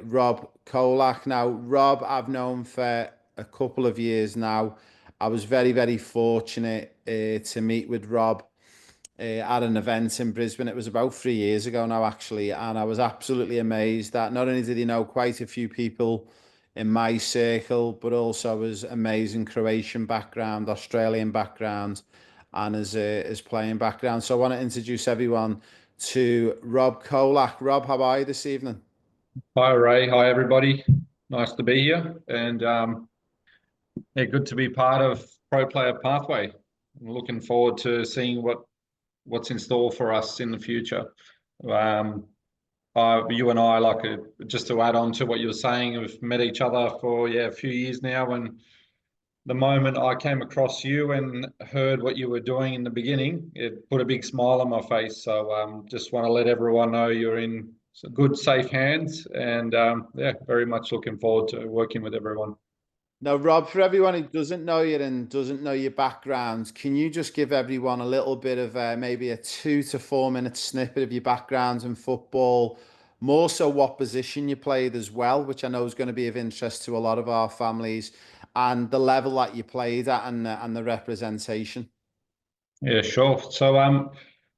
Rob Kolak. Now, Rob, I've known for a couple of years now. I was very, very fortunate to meet with Rob at an event in Brisbane. It was about 3 years ago now, actually, and I was absolutely amazed that not only did he know quite a few people in my circle, but also his amazing Croatian background, Australian background, and his playing background. So I want to introduce everyone to Rob Kolak. Rob, how are you this evening? Hi Ray, hi everybody. Nice to be here, and yeah, good to be part of Pro Player Pathway. I'm looking forward to seeing what's in store for us in the future. Um, you and I, just to add on to what you were saying, we've met each other for a few years now, and the moment I came across you and heard what you were doing in the beginning, it put a big smile on my face. So just want to let everyone know you're in some good, safe hands, and yeah, very much looking forward to working with everyone. Now, Rob, for everyone who doesn't know you and doesn't know your background, can you just give everyone a little bit of maybe a 2 to 4 minute snippet of your background in football, more so what position you played as well, which I know is going to be of interest to a lot of our families, and the level that you played at and the representation? Yeah, sure. So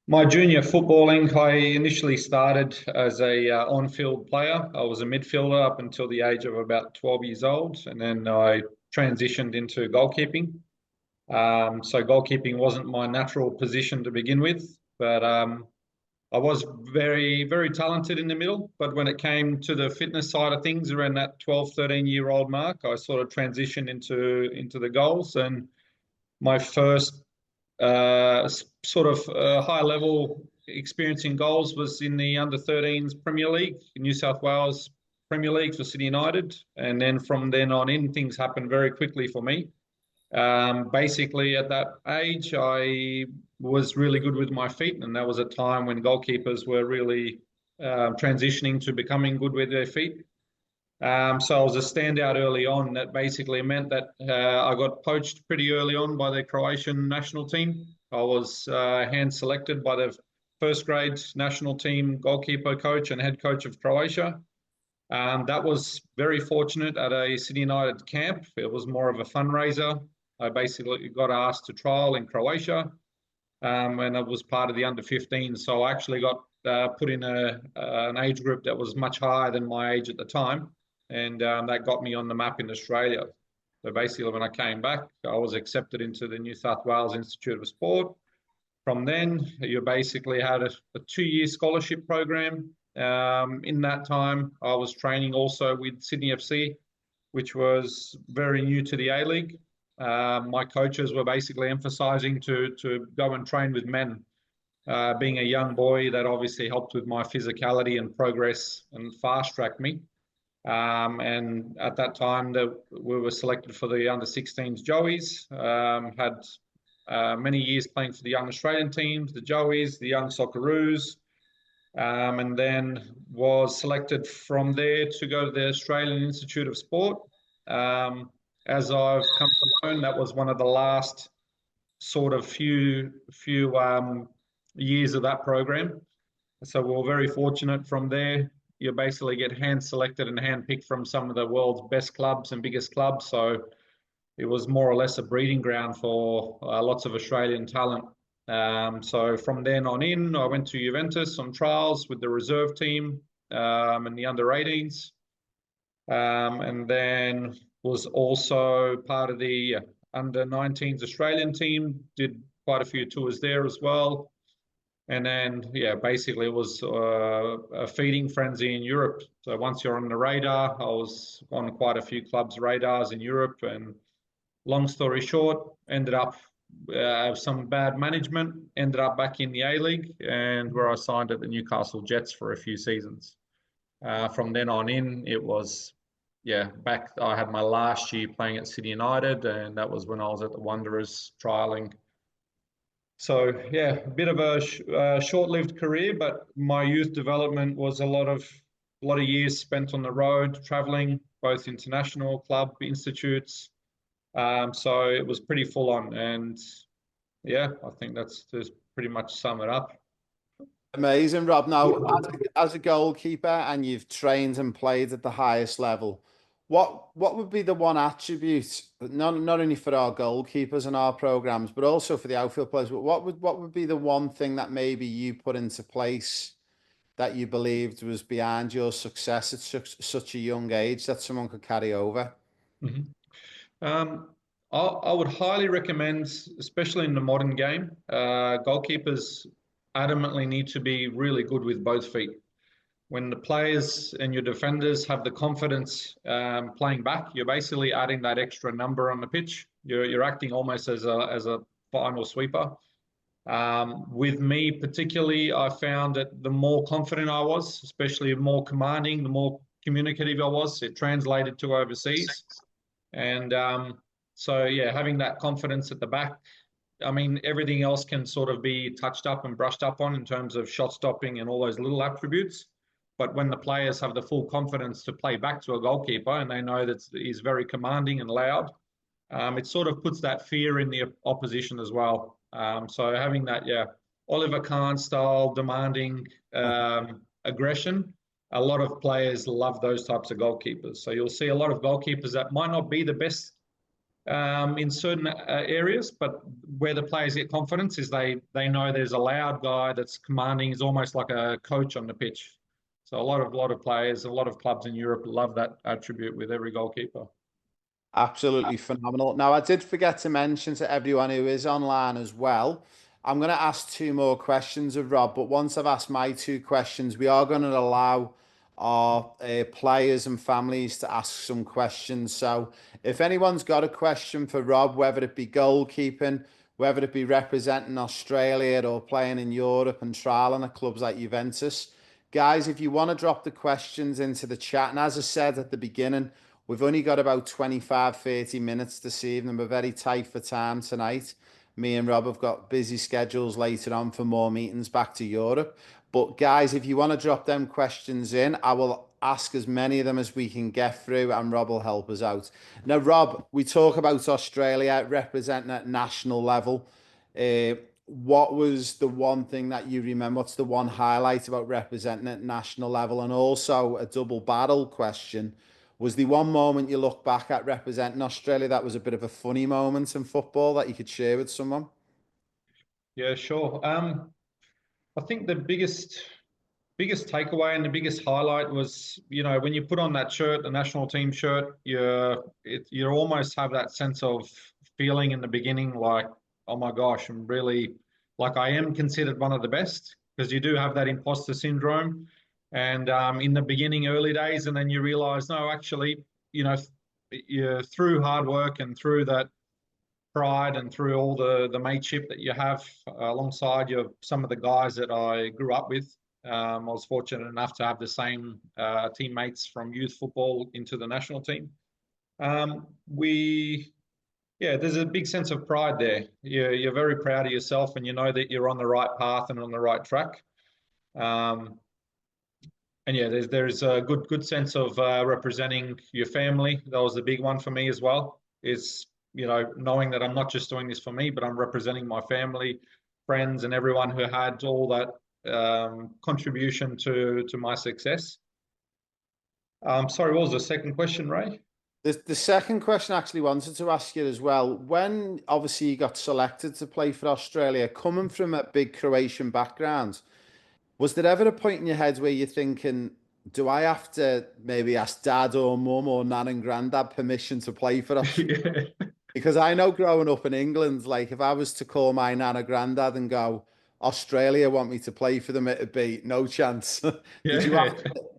my junior footballing, I initially started as a on-field player. I was a midfielder up until the age of about 12 years old, and then I transitioned into goalkeeping. So goalkeeping wasn't my natural position to begin with, but I was very, very talented in the middle. But when it came to the fitness side of things, around that 12, 13-year-old mark, I sort of transitioned into the goals. And my first sort of high level experience in goals was in the under 13s Premier League, New South Wales Premier League for Sydney United. And then from then on in, things happened very quickly for me. Basically, at that age, I was really good with my feet, and that was a time when goalkeepers were really transitioning to becoming good with their feet. So I was a standout early on. That basically meant that I got poached pretty early on by the Croatian national team. I was hand selected by the first grade national team goalkeeper coach and head coach of Croatia. That was very fortunate at a City United camp. It was more of a fundraiser. I basically got asked to trial in Croatia, and I was part of the under 15. So I actually got put in an age group that was much higher than my age at the time, and that got me on the map in Australia. So basically, when I came back, I was accepted into the New South Wales Institute of Sport. From then, you basically had a 2 year scholarship program. In that time, I was training also with Sydney FC, which was very new to the A League. My coaches were basically emphasizing to go and train with men. Being a young boy, that obviously helped with my physicality and progress and fast tracked me. And at that time, we were selected for the under 16s Joeys. Had many years playing for the young Australian teams, the Joeys, the young Socceroos, and then was selected from there to go to the Australian Institute of Sport. Um, as I've come to learn, that was one of the last sort of few years of that program. So we were very fortunate from there. You basically get hand selected and hand picked from some of the world's best clubs and biggest clubs. So it was more or less a breeding ground for lots of Australian talent. So from then on in, I went to Juventus on trials with the reserve team and the under 18s, and then was also part of the under 19s Australian team. Did quite a few tours there as well. And then, yeah, basically it was a feeding frenzy in Europe. So once you're on the radar, I was on quite a few clubs' radars in Europe, and long story short, ended up some bad management, ended up back in the A League, and where I signed at the Newcastle Jets for a few seasons. From then on in, it was, yeah, back. I had my last year playing at City United, and that was when I was at the Wanderers trialing. So yeah, a bit of a short-lived career, but my youth development was a lot of years spent on the road, traveling, both international club institutes, so it was pretty full on, and yeah, I think that's just pretty much sum it up. Amazing, Rob. Now, as a goalkeeper, and you've trained and played at the highest level, what would be the one attribute, not only for our goalkeepers and our programs, but also for the outfield players? But what would be the one thing that maybe you put into place that you believed was behind your success at such a young age that someone could carry over? Mhm. Um, I would highly recommend, especially in the modern game, goalkeepers adamantly need to be really good with both feet. When the players and your defenders have the confidence playing back, you're basically adding that extra number on the pitch. You're acting almost as a final sweeper. With me particularly, I found that the more confident I was, especially more commanding, the more communicative I was, it translated to overseas. And so, yeah, having that confidence at the back, I mean, everything else can sort of be touched up and brushed up on in terms of shot stopping and all those little attributes. But when the players have the full confidence to play back to a goalkeeper and they know that he's very commanding and loud, it sort of puts that fear in the opposition as well. So having that, yeah, Oliver Kahn style demanding aggression, a lot of players love those types of goalkeepers. So you'll see a lot of goalkeepers that might not be the best in certain areas, but where the players get confidence is they know there's a loud guy that's commanding. He's almost like a coach on the pitch. So a lot of players, a lot of clubs in Europe love that attribute with every goalkeeper. Absolutely phenomenal. Now, I did forget to mention to everyone who is online as well, I'm going to ask two more questions of Rob, but once I've asked my two questions, we are going to allow our players and families to ask some questions. So if anyone's got a question for Rob, whether it be goalkeeping, whether it be representing Australia or playing in Europe and trialing at clubs like Juventus, guys, if you want to drop the questions into the chat, and as I said at the beginning, we've only got about 25, 30 minutes this evening. We're very tight for time tonight. Me and Rob have got busy schedules later on for more meetings back to Europe. But guys, if you want to drop them questions in, I will ask as many of them as we can get through, and Rob will help us out. Now, Rob, we talk about Australia representing at national level. Uh, what was the one thing that you remember? What's the one highlight about representing at national level? And also a double barrel question. Was the one moment you look back at representing Australia that was a bit of a funny moment in football that you could share with someone? Yeah, sure. I think the biggest takeaway and the biggest highlight was, when you put on that shirt, the national team shirt, you almost have that sense of feeling in the beginning like, oh my gosh, I'm really like I am considered one of the best because you do have that imposter syndrome. And in the beginning, early days, and then you realize, no, actually, you know, you through hard work and through that pride and through all the mateship that you have alongside some of the guys that I grew up with. I was fortunate enough to have the same teammates from youth football into the national team. We Yeah, there's a big sense of pride there. You're very proud of yourself, and you know that you're on the right path and on the right track. Um, and yeah, there's a good sense of representing your family. That was the big one for me as well. Is knowing that I'm not just doing this for me, but I'm representing my family, friends, and everyone who had all that contribution to my success. Sorry, what was the second question, Ray? The second question I actually wanted to ask you as well. When obviously you got selected to play for Australia, coming from a big Croatian background, was there ever a point in your head where you're thinking, do I have to maybe ask dad or mum or nan and granddad permission to play for Australia? Yeah. Because I know growing up in England, like if I was to call my nan or granddad and go, Australia want me to play for them, it'd be no chance. Yeah.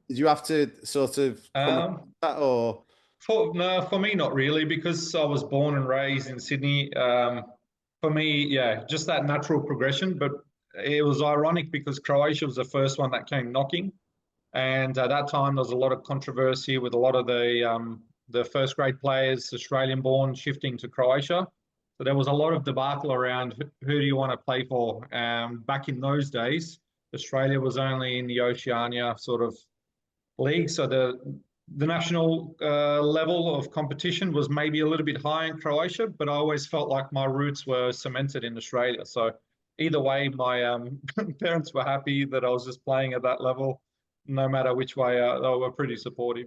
Did you have to sort of come across Um, that or? No, for me, not really, because I was born and raised in Sydney. For me, yeah, just that natural progression. But it was ironic because Croatia was the first one that came knocking, and at that time there was a lot of controversy with a lot of the first grade players, Australian born, shifting to Croatia. So there was a lot of debacle around who do you want to play for. Back in those days, Australia was only in the Oceania sort of league, so the national level of competition was maybe a little bit high in Croatia, but I always felt like my roots were cemented in Australia. So either way, my parents were happy that I was just playing at that level. No matter which way, they were pretty supportive.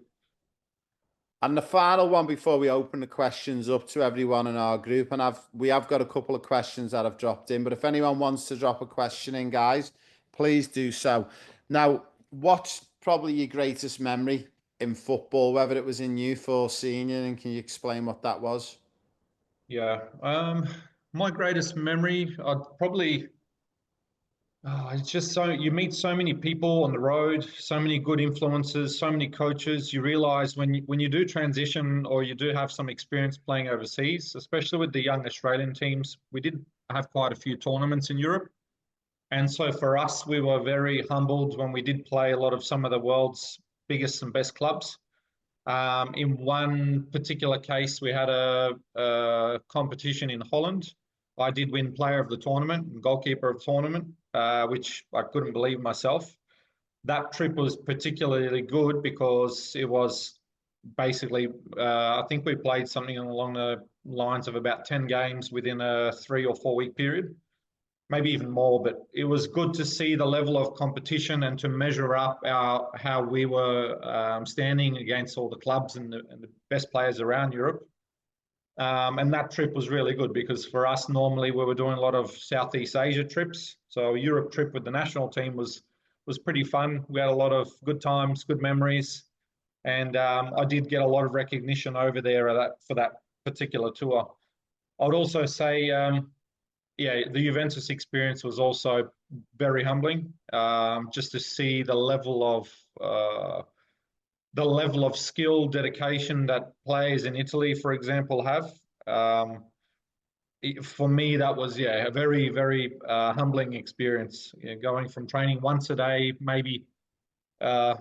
And the final one before we open the questions up to everyone in our group, and we have got a couple of questions that have dropped in, but if anyone wants to drop a question in, guys, please do so. Now, what's probably your greatest memory in football, whether it was in youth or senior, and can you explain what that was? Yeah. My greatest memory, I'd probably it's just so you meet so many people on the road, so many good influences, so many coaches. You realize when you do transition or you do have some experience playing overseas, especially with the young Australian teams, we did have quite a few tournaments in Europe. And so for us, we were very humbled when we did play a lot of some of the world's biggest and best clubs. In one particular case, we had a competition in Holland. I did win player of the tournament and goalkeeper of the tournament, which I couldn't believe myself. That trip was particularly good because it was basically, I think we played something along the lines of about 10 games within a 3 or 4 week period, maybe even more. But it was good to see the level of competition and to measure up how we were standing against all the clubs and the best players around Europe. And that trip was really good because for us, normally we were doing a lot of Southeast Asia trips. So a Europe trip with the national team was pretty fun. We had a lot of good times, good memories, and I did get a lot of recognition over there for that particular tour. I would also say yeah, the Juventus experience was also very humbling. Just to see the level of skill, dedication that players in Italy, for example, have. Um, for me, that was a very very humbling experience. Going from training once a day, maybe uh,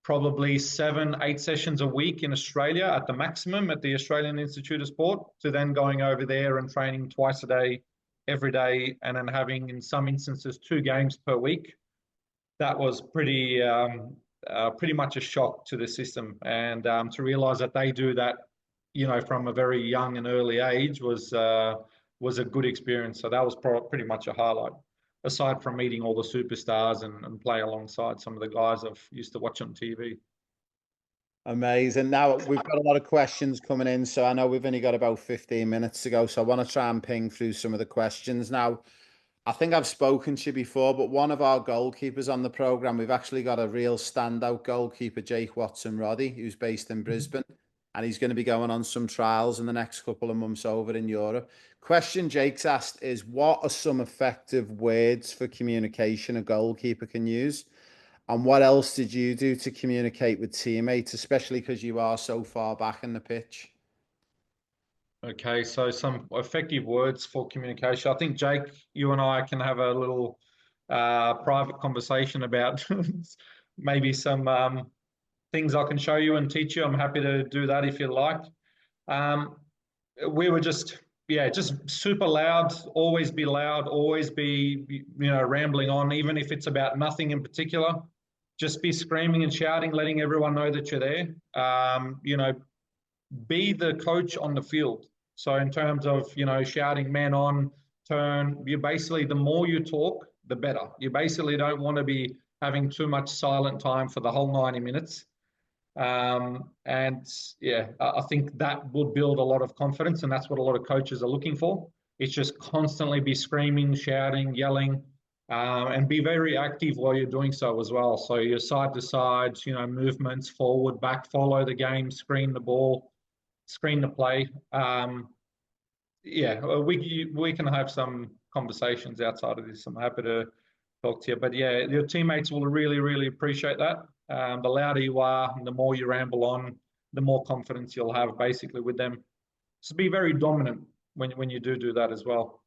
probably 7, 8 sessions a week in Australia at the maximum at the Australian Institute of Sport, to then going over there and training twice a day, every day, and then having, in some instances, 2 games per week. That was pretty much a shock to the system. And to realize that they do that, from a very young and early age was a good experience. So that was pretty much a highlight aside from meeting all the superstars and play alongside some of the guys I've used to watch on TV. Amazing. Now we've got a lot of questions coming in, so I know we've only got about 15 minutes to go. So I want to try and ping through some of the questions. Now, I think I've spoken to you before, but one of our goalkeepers on the program, we've actually got a real standout goalkeeper, Jake Watson-Roddy, who's based in Brisbane, and he's going to be going on some trials in the next couple of months over in Europe. Question Jake's asked is, what are some effective words for communication a goalkeeper can use? And what else did you do to communicate with teammates, especially because you are so far back in the pitch? Okay, so some effective words for communication. I think Jake, you and I can have a little private conversation about maybe some things I can show you and teach you. I'm happy to do that if you like. Um, we were just super loud, always be loud, always be, rambling on, even if it's about nothing in particular. Just be screaming and shouting, letting everyone know that you're there. Be the coach on the field. So in terms of, shouting men on, turn, you basically, the more you talk, the better. You basically don't want to be having too much silent time for the whole 90 minutes. And yeah, I think that will build a lot of confidence, and that's what a lot of coaches are looking for. It's just constantly be screaming, shouting, yelling, and be very active while you're doing so as well. So your side to side, movements, forward, back, follow the game, screen the ball, screen the play. Yeah, we can have some conversations outside of this. I'm happy to talk to you. But yeah, your teammates will really, really appreciate that. The louder you are, the more you ramble on, the more confidence you'll have basically with them. So be very dominant when you do that as well.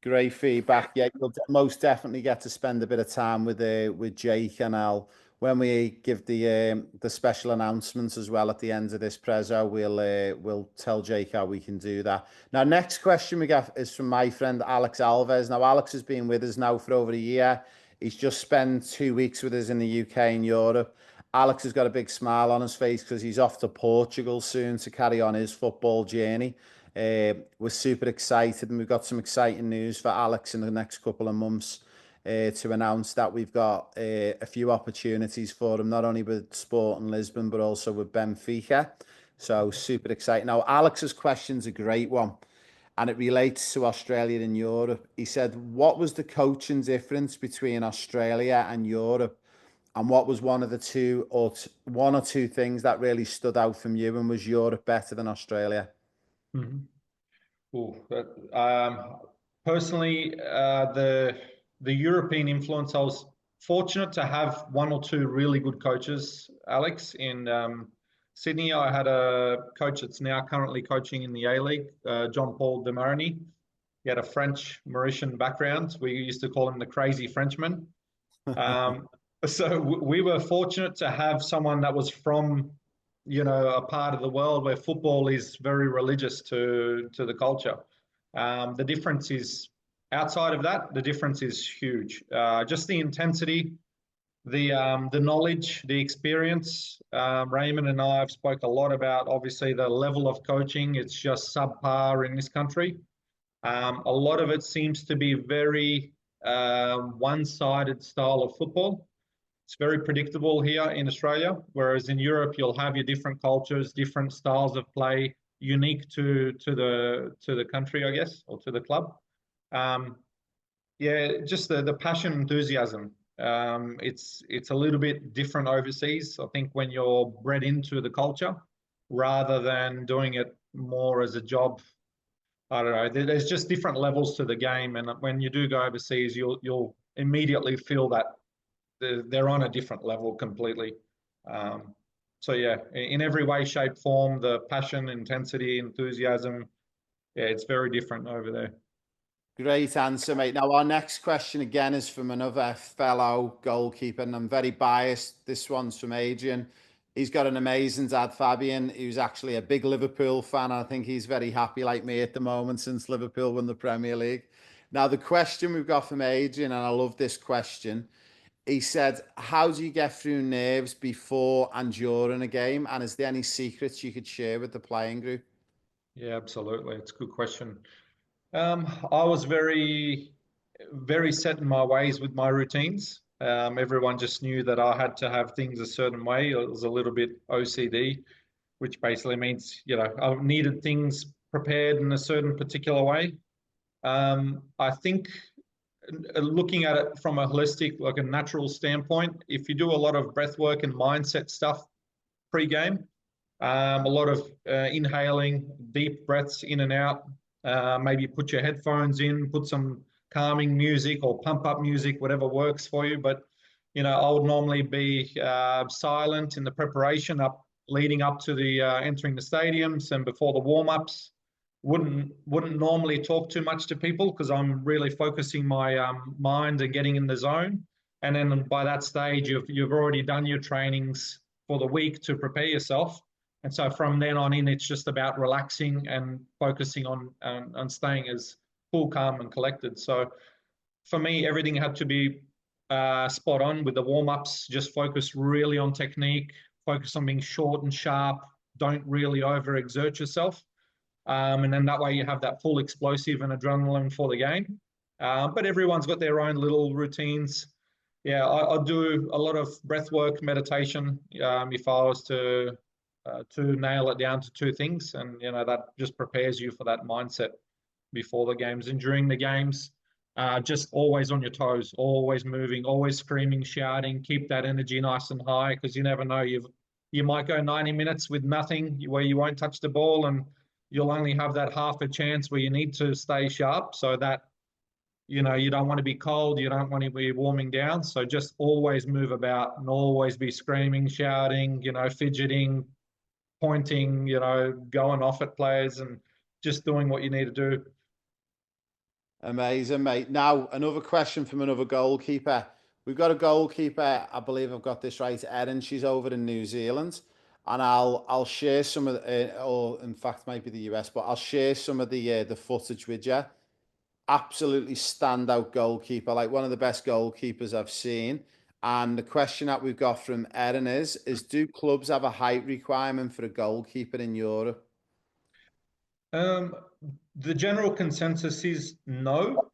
Great feedback. Yeah, you'll most definitely get to spend a bit of time with Jake, and I'll when we give the special announcements as well at the end of this prezzo, we'll tell Jake how we can do that. Now, next question we got is from my friend Alex Alves. Now, Alex has been with us now for over a year. He's just spent 2 weeks with us in the UK and Europe. Alex has got a big smile on his face because he's off to Portugal soon to carry on his football journey. We're super excited, and we've got some exciting news for Alex in the next couple of months to announce that we've got a few opportunities for him, not only with Sporting Lisbon, but also with Benfica. So super exciting. Now, Alex's question's a great one, and it relates to Australia and Europe. He said, what was the coaching difference between Australia and Europe? And what was one of the one or two things that really stood out from you? And was Europe better than Australia? Mhm. Ooh, personally, the European influence, I was fortunate to have one or two really good coaches, Alex. In Sydney, I had a coach that's now currently coaching in the A-League, John Paul Demaroni. He had a French Mauritian background. We used to call him the crazy Frenchman. Um, so we were fortunate to have someone that was from, a part of the world where football is very religious to the culture. The difference is outside of that, the difference is huge. Just the intensity, the knowledge, the experience. Raymond and I have spoke a lot about obviously the level of coaching. It's just subpar in this country. A lot of it seems to be very one-sided style of football. It's very predictable here in Australia, whereas in Europe you'll have your different cultures, different styles of play, unique to the country, I guess, or to the club. Um, yeah, just the passion, enthusiasm. It's a little bit different overseas. I think when you're bred into the culture, rather than doing it more as a job. I don't know. There's just different levels to the game, and when you do go overseas, you'll immediately feel that they're on a different level completely. Um, so yeah, in every way, shape, form, the passion, intensity, enthusiasm, yeah, it's very different over there. Great answer, mate. Now, our next question again is from another fellow goalkeeper, and I'm very biased. This one's from Adrian. He's got an amazing dad, Fabian, who's actually a big Liverpool fan. I think he's very happy, like me, at the moment since Liverpool won the Premier League. Now, the question we've got from Adrian, and I love this question. He said, how do you get through nerves before and during a game? And is there any secrets you could share with the playing group? Yeah, absolutely. It's a good question. I was very, very set in my ways with my routines. Everyone just knew that I had to have things a certain way. It was a little bit OCD, which basically means, I needed things prepared in a certain particular way. I think looking at it from a holistic, like a natural standpoint, if you do a lot of breath work and mindset stuff pre-game, a lot of inhaling, deep breaths in and out, maybe put your headphones in, put some calming music or pump up music, whatever works for you. But, I would normally be silent in the preparation leading up to the entering the stadiums and before the warm-ups. Wouldn't normally talk too much to people because I'm really focusing my mind and getting in the zone. And then by that stage, you've already done your trainings for the week to prepare yourself. And so from then on in, it's just about relaxing and focusing on staying as cool, calm, and collected. So for me, everything had to be spot on with the warm ups. Just focus really on technique. Focus on being short and sharp. Don't really overexert yourself. And then that way you have that full explosive and adrenaline for the game. But everyone's got their own little routines. Yeah, I do a lot of breath work, meditation. If I was to nail it down to two things, and that just prepares you for that mindset before the games and during the games. Just always on your toes, always moving, always screaming, shouting. Keep that energy nice and high because you never know. You might go 90 minutes with nothing where you won't touch the ball, and you'll only have that half a chance where you need to stay sharp so that you don't want to be cold, you don't want to be warming down. So just always move about and always be screaming, shouting, fidgeting, pointing, going off at players and just doing what you need to do. Amazing, mate. Now, another question from another goalkeeper. We've got a goalkeeper, I believe I've got this right, Erin. She's over in New Zealand. And I'll share some of or in fact might be the US, but I'll share some of the footage with you. Absolutely standout goalkeeper, like one of the best goalkeepers I've seen. And the question that we've got from Erin is do clubs have a height requirement for a goalkeeper in Europe? Um, the general consensus is no,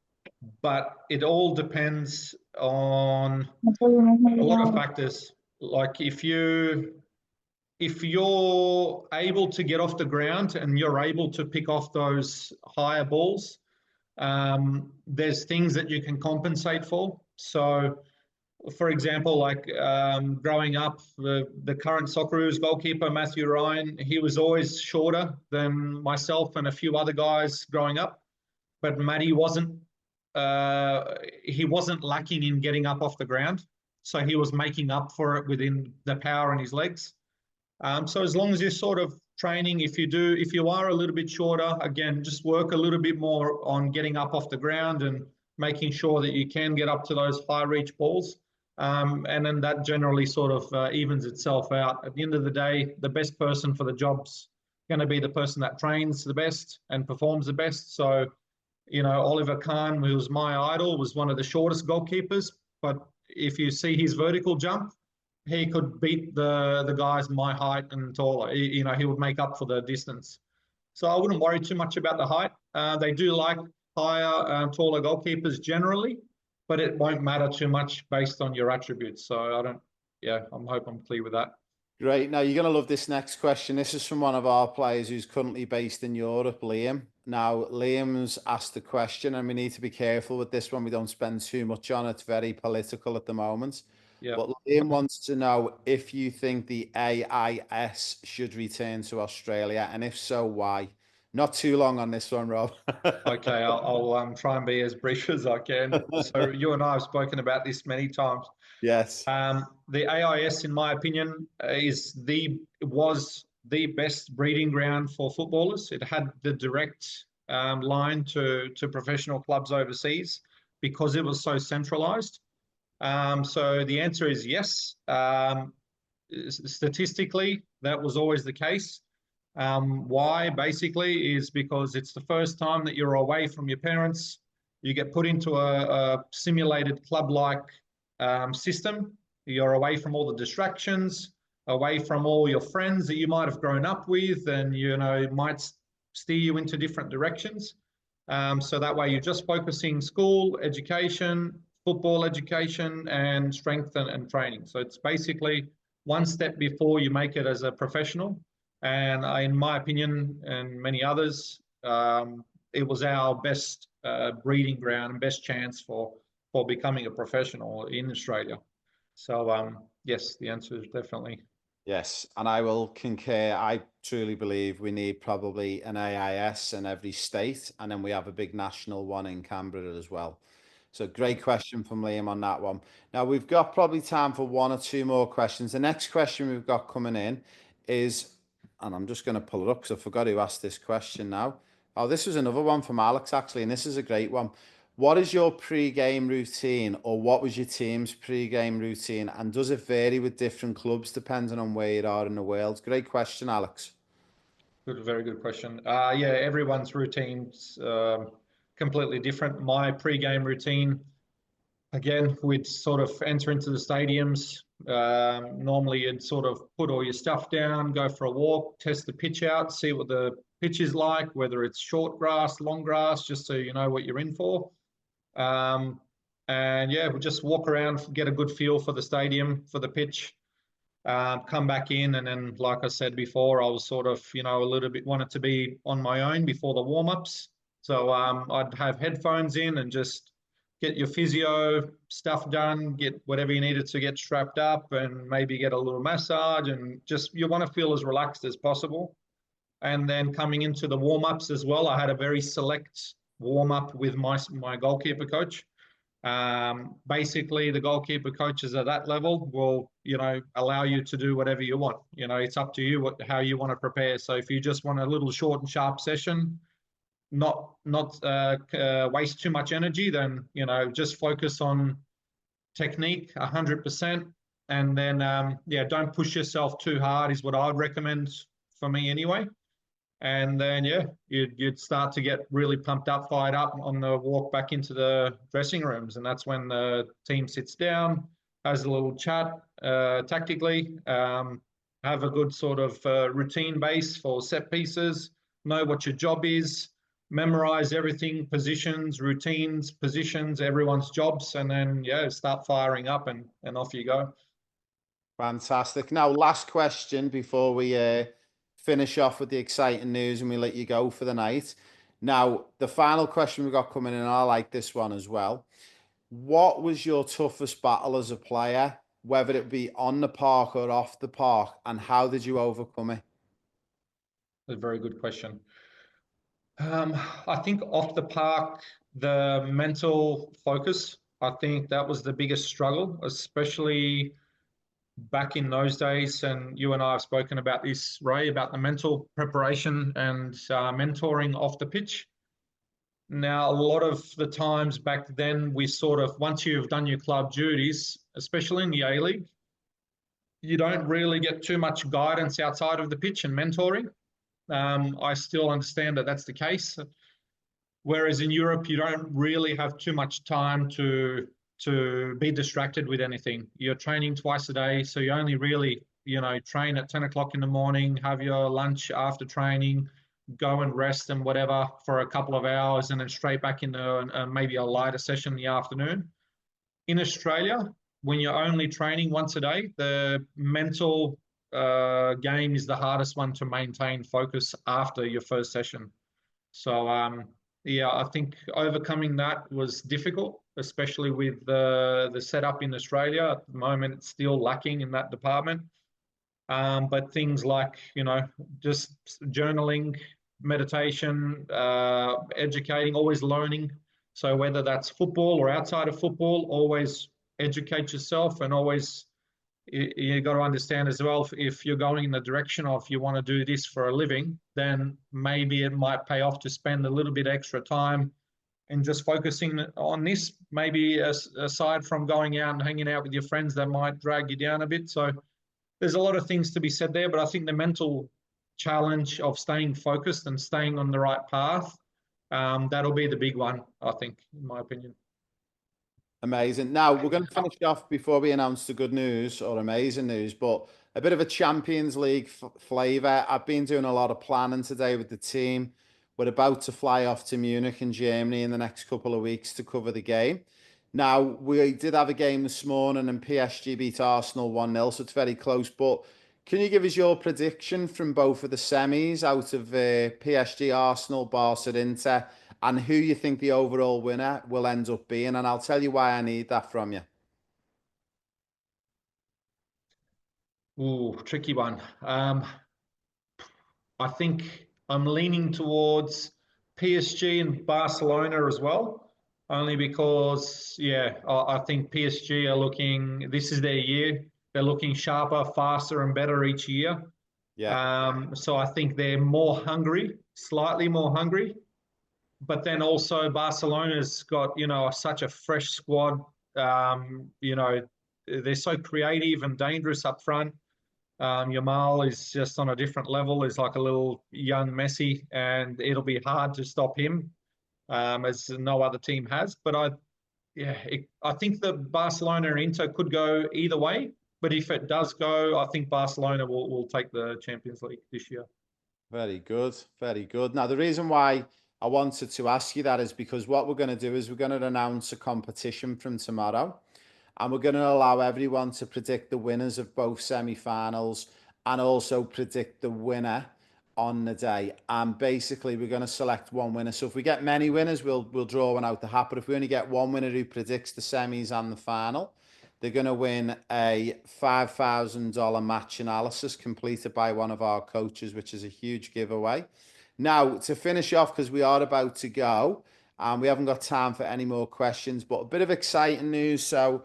but it all depends on a lot of factors. Like if you're able to get off the ground and you're able to pick off those higher balls, there's things that you can compensate for. So, for example, like growing up, the current Socceroo's goalkeeper, Matthew Ryan, he was always shorter than myself and a few other guys growing up. But Matty he wasn't lacking in getting up off the ground. So he was making up for it within the power in his legs. So as long as you're sort of training, if you are a little bit shorter, again, just work a little bit more on getting up off the ground and making sure that you can get up to those high reach balls. And then that generally sort of evens itself out. At the end of the day, the best person for the job's going to be the person that trains the best and performs the best. So, Oliver Kahn, who was my idol, was one of the shortest goalkeepers. But if you see his vertical jump, he could beat the guys my height and taller. He would make up for the distance. So I wouldn't worry too much about the height. They do like higher, taller goalkeepers generally, but it won't matter too much based on your attributes. So I don't. Yeah, I hope I'm clear with that. Great. Now, you're going to love this next question. This is from one of our players who's currently based in Europe, Liam. Now, Liam's asked the question, and we need to be careful with this one. We don't spend too much on it. It's very political at the moment. Yeah. But Liam wants to know if you think the AIS should return to Australia, and if so, why? Not too long on this one, Rob. Okay, I'll try and be as brief as I can. So you and I have spoken about this many times. Yes. The AIS, in my opinion, was the best breeding ground for footballers. It had the direct line to professional clubs overseas because it was so centralized. So the answer is yes. Statistically, that was always the case. Why? Basically, is because it's the first time that you're away from your parents. You get put into a simulated club-like system. You're away from all the distractions, away from all your friends that you might have grown up with, and it might steer you into different directions. So that way, you're just focusing school education, football education, and strength and training. So it's basically one step before you make it as a professional. And in my opinion, and many others, it was our best breeding ground and best chance for becoming a professional in Australia. So yes, the answer is definitely. Yes, and I will concur. I truly believe we need probably an AIS in every state, and then we have a big national one in Canberra as well. So great question from Liam on that one. Now we've got probably time for one or two more questions. The next question we've got coming in is, and I'm just going to pull it up because I forgot who asked this question now. Oh, this was another one from Alex actually, and this is a great one. What is your pre-game routine, or what was your team's pre-game routine, and does it vary with different clubs depending on where you are in the world? Great question, Alex. Good, very good question. Yeah, everyone's routine's completely different. My pre-game routine, again, we'd sort of enter into the stadiums. Normally, you'd sort of put all your stuff down, go for a walk, test the pitch out, see what the pitch is like, whether it's short grass, long grass, just so you know what you're in for. Um, and yeah, we just walk around, get a good feel for the stadium, for the pitch, come back in. And then, like I said before, I was sort of, a little bit wanted to be on my own before the warm-ups. So I'd have headphones in and just get your physio stuff done, get whatever you needed to get strapped up, and maybe get a little massage. And just you want to feel as relaxed as possible. And then coming into the warm-ups as well, I had a very select warm-up with my goalkeeper coach. Basically, the goalkeeper coaches at that level will, allow you to do whatever you want. It's up to you how you want to prepare. So if you just want a little short and sharp session, not waste too much energy, then just focus on technique 100%, and then yeah, don't push yourself too hard is what I would recommend for me anyway. And then yeah, you'd start to get really pumped up, fired up on the walk back into the dressing rooms, and that's when the team sits down, has a little chat tactically, have a good sort of routine base for set pieces, know what your job is, memorize everything, positions, routines, positions, everyone's jobs, and then yeah, start firing up and off you go. Fantastic. Now, last question before we finish off with the exciting news and we let you go for the night. Now, the final question we got coming in, and I like this one as well. What was your toughest battle as a player, whether it be on the park or off the park, and how did you overcome it? A very good question. I think off the park, the mental focus, I think that was the biggest struggle, especially back in those days. And you and I have spoken about this, Ray, about the mental preparation and mentoring off the pitch. Now, a lot of the times back then, we sort of, once you've done your club duties, especially in the A League, you don't really get too much guidance outside of the pitch and mentoring. I still understand that that's the case. Whereas in Europe, you don't really have too much time to be distracted with anything. You're training twice a day, so you only really, train at 10 o'clock in the morning, have your lunch after training, go and rest and whatever for a couple of hours, and then straight back into maybe a lighter session in the afternoon. In Australia, when you're only training once a day, the mental game is the hardest one to maintain focus after your first session. So yeah, I think overcoming that was difficult, especially with the setup in Australia. At the moment, it's still lacking in that department. But things like, just journaling, meditation, educating, always learning. So whether that's football or outside of football, always educate yourself and always you got to understand as well if you're going in the direction of you want to do this for a living, then maybe it might pay off to spend a little bit extra time and just focusing on this, maybe aside from going out and hanging out with your friends that might drag you down a bit. So there's a lot of things to be said there, but I think the mental challenge of staying focused and staying on the right path, that'll be the big one, I think, in my opinion. Amazing. Now, we're going to finish off before we announce the good news or amazing news, but a bit of a Champions League flavour. I've been doing a lot of planning today with the team. We're about to fly off to Munich in Germany in the next couple of weeks to cover the game. Now, we did have a game this morning and PSG beat Arsenal 1-0, so it's very close. But can you give us your prediction from both of the semis out of PSG, Arsenal, Barca, Inter, and who you think the overall winner will end up being? And I'll tell you why I need that from you. Ooh, tricky one. I think I'm leaning towards PSG and Barcelona as well, only because, yeah, I think PSG are looking, this is their year. They're looking sharper, faster, and better each year. Yeah. So I think they're more hungry, slightly more hungry. But then also Barcelona's got, such a fresh squad. They're so creative and dangerous up front. Yamal is just on a different level. He's like a little young Messi, and it'll be hard to stop him, as no other team has. But I think the Barcelona and Inter could go either way. But if it does go, I think Barcelona will take the Champions League this year. Very good. Very good. Now, the reason why I wanted to ask you that is because what we're going to do is we're going to announce a competition from tomorrow. And we're going to allow everyone to predict the winners of both semi-finals and also predict the winner on the day. And basically, we're going to select one winner. So if we get many winners, we'll draw one out the hat. But if we only get one winner who predicts the semis and the final, they're going to win a $5,000 match analysis completed by one of our coaches, which is a huge giveaway. Now, to finish off, because we are about to go, and we haven't got time for any more questions, but a bit of exciting news. So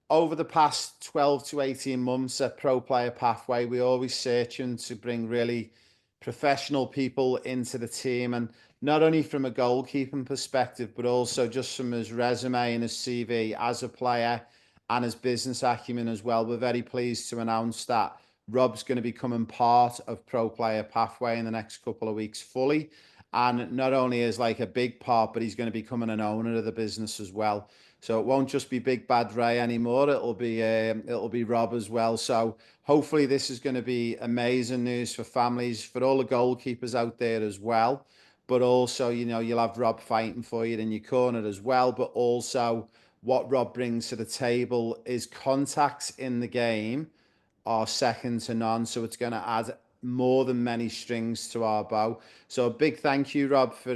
over the past 12 to 18 months at Pro Player Pathway, we're always searching to bring really professional people into the team, and not only from a goalkeeping perspective, but also just from his resume and his CV as a player and his business acumen as well. We're very pleased to announce that Rob's going to be becoming part of Pro Player Pathway in the next couple of weeks fully. And not only is like a big part, but he's going to be becoming an owner of the business as well. So it won't just be Big Bad Ray anymore. It'll be Rob as well. So hopefully this is going to be amazing news for families, for all the goalkeepers out there as well. But also, you know, you'll have Rob fighting for you in your corner as well. But also, what Rob brings to the table is contacts in the game are second to none. So it's going to add more than many strings to our bow. So a big thank you, Rob, for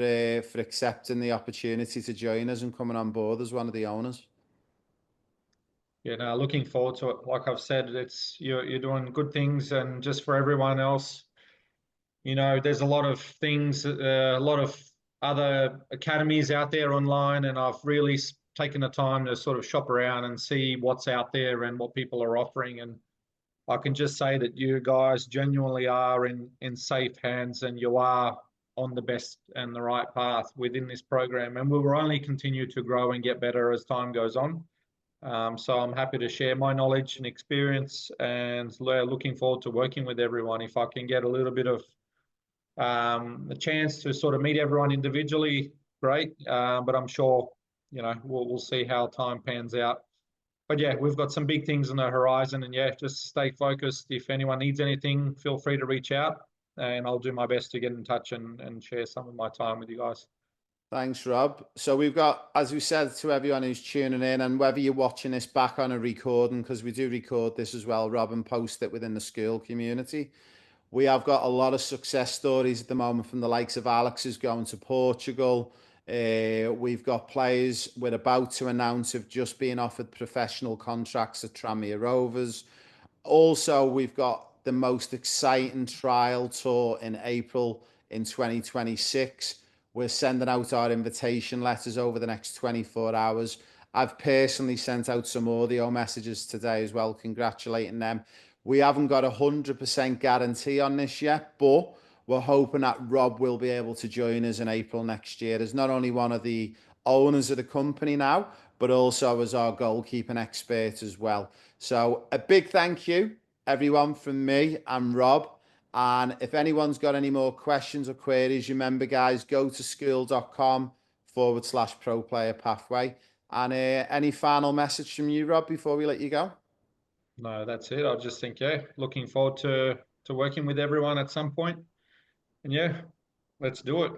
accepting the opportunity to join us and coming on board as one of the owners. Yeah, no, looking forward to it. Like I've said, it's you're doing good things, and just for everyone else, there's a lot of things, a lot of other academies out there online, and I've really taken the time to sort of shop around and see what's out there and what people are offering. And I can just say that you guys genuinely are in safe hands, and you are on the best and the right path within this program. And we will only continue to grow and get better as time goes on. So I'm happy to share my knowledge and experience, and looking forward to working with everyone. If I can get a little bit of a chance to sort of meet everyone individually, great. But I'm sure, we'll see how time pans out. But yeah, we've got some big things on the horizon, and yeah, just stay focused. If anyone needs anything, feel free to reach out, and I'll do my best to get in touch and share some of my time with you guys. Thanks, Rob. So we've got, as we said to everyone who's tuning in, and whether you're watching this back on a recording, because we do record this as well, Rob, and post it within the school community. We have got a lot of success stories at the moment from the likes of Alex who's going to Portugal. We've got players we're about to announce have just been offered professional contracts at Tranmere Rovers. Also, we've got the most exciting trial tour in April in 2026. We're sending out our invitation letters over the next 24 hours. I've personally sent out some audio messages today as well, congratulating them. We haven't got a 100% guarantee on this yet, but we're hoping that Rob will be able to join us in April next year as not only one of the owners of the company now, but also as our goalkeeping expert as well. So a big thank you, everyone, from me and Rob. And if anyone's got any more questions or queries, remember, guys, go to school.com/pro player pathway. And any final message from you, Rob, before we let you go? No, that's it. I just think, yeah, looking forward to working with everyone at some point. And yeah, let's do it.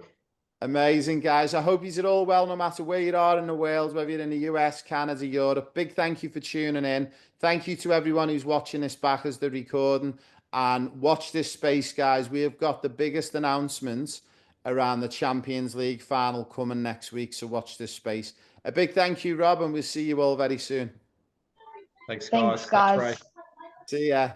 Amazing, guys. I hope you're all well, no matter where you are in the world, whether you're in the US, Canada, Europe. Big thank you for tuning in. Thank you to everyone who's watching this back as the recording. And watch this space, guys. We have got the biggest announcements around the Champions League final coming next week. So watch this space. A big thank you, Rob, and we'll see you all very soon. Thanks, Thanks, guys. Thanks, Ray. guys. See ya.